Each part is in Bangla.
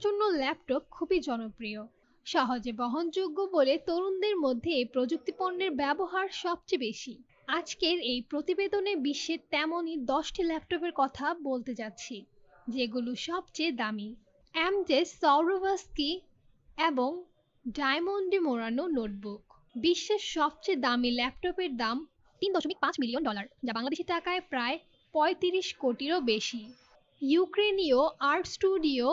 জন্য ল্যাপটপ খুবই জনপ্রিয়। সহজে বহনযোগ্য বলে তরুণদের মধ্যে এই প্রযুক্তি পণ্যের ব্যবহার সবচেয়ে বেশি। আজকের এই প্রতিবেদনে বিশ্বের তেমনই 10টি ল্যাপটপের কথা বলতে যাচ্ছি, যেগুলো সবচেয়ে দামি। এমজে সৌরভস্কি এবং ডায়মন্ডে মোড়ানো নোটবুক। বিশ্বের সবচেয়ে দামি ল্যাপটপের দাম $3.5 মিলিয়ন, যা বাংলাদেশি টাকায় প্রায় 35 কোটিরও বেশি। ইউক্রেনীয় আর্ট স্টুডিও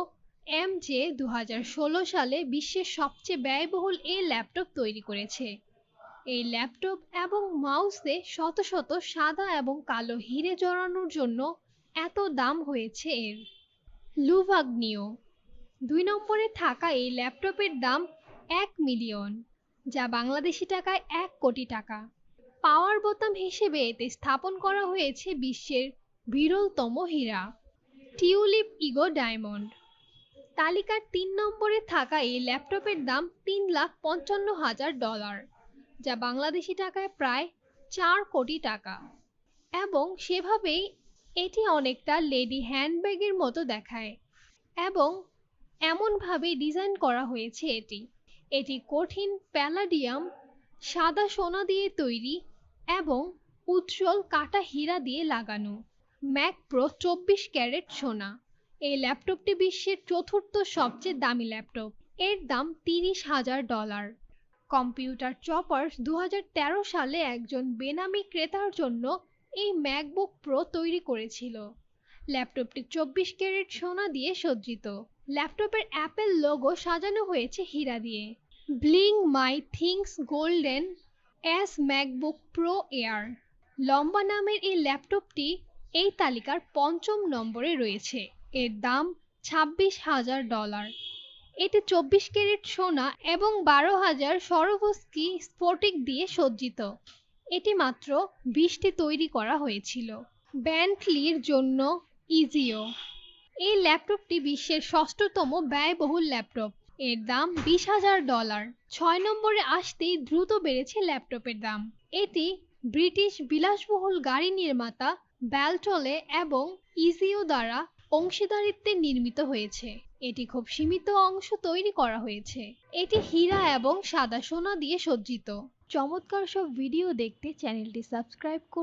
এমজে 2016 সালে বিশ্বের সবচেয়ে ব্যয়বহুল এই ল্যাপটপ তৈরি করেছে। এই ল্যাপটপ এবং মাউসে শত শত সাদা এবং কালো হিরে জড়ানোর জন্য এত দাম হয়েছে এর। লুভাগনিও 2 নম্বরে থাকা এই ল্যাপটপের দাম 1 মিলিয়ন, যা বাংলাদেশি টাকায় 1 কোটি টাকা। পাওয়ার বোতাম হিসেবে এতে স্থাপন করা হয়েছে বিশ্বের বিরলতম হীরা টিউলিপ ইগো ডায়মন্ড। তালিকার 3 নম্বরে থাকা এই ল্যাপটপের দাম $3,55,000, যা বাংলাদেশি টাকায় প্রায় 4 কোটি টাকা। এবং সেভাবেই এটি অনেকটা লেডি হ্যান্ডব্যাগের মতো দেখায় এবং এমনভাবেই ডিজাইন করা হয়েছে এটি কঠিন প্যালাডিয়াম সাদা সোনা দিয়ে তৈরি এবং উজ্জ্বল কাটা হীরা দিয়ে লাগানো। ম্যাক প্রো 24 ক্যারেট সোনা। এই ল্যাপটপটি বিশ্বের চতুর্থ সবচেয়ে দামি ল্যাপটপ। এর দাম $30,000। কম্পিউটার চপার্স 2013 সালে একজন বেনামি ক্রেতার জন্য এই ম্যাকবুক প্রো তৈরি করেছিল। ল্যাপটপটি 24 ক্যারেট সোনা দিয়ে সজ্জিত। ল্যাপটপের অ্যাপেল লোগো সাজানো হয়েছে হীরা দিয়ে। Bling my things golden S MacBook Pro Air. লম্বা নামের এই ল্যাপটপটি এই তালিকার 5ম নম্বরে রয়েছে। এর দাম $26,000। এটি 24 ক্যারেট সোনা এবং 12,000 সরোভস্কি স্ফটিক দিয়ে সজ্জিত। এটি মাত্র 20টি তৈরি করা হয়েছিল। বেন্টলির জন্য ইজিও। এই ল্যাপটপটি বিশ্বের 6তম ব্যয়বহুল ল্যাপটপ। এর দাম $20,000। 6 নম্বরে আসতেই দ্রুত বেড়েছে ল্যাপটপের দাম। এটি ব্রিটিশ বিলাসবহুল গাড়ি নির্মাতা বেল্টলে এবং ইজিও দ্বারা অংশীদারিত্বে নির্মিত হয়েছে। এটি খুব সীমিত অংশ তৈরি করা হয়েছে। এটি হীরা এবং সাদা সোনা দিয়ে সজ্জিত। চমৎকার সব ভিডিও দেখতে চ্যানেলটি সাবস্ক্রাইব করুন।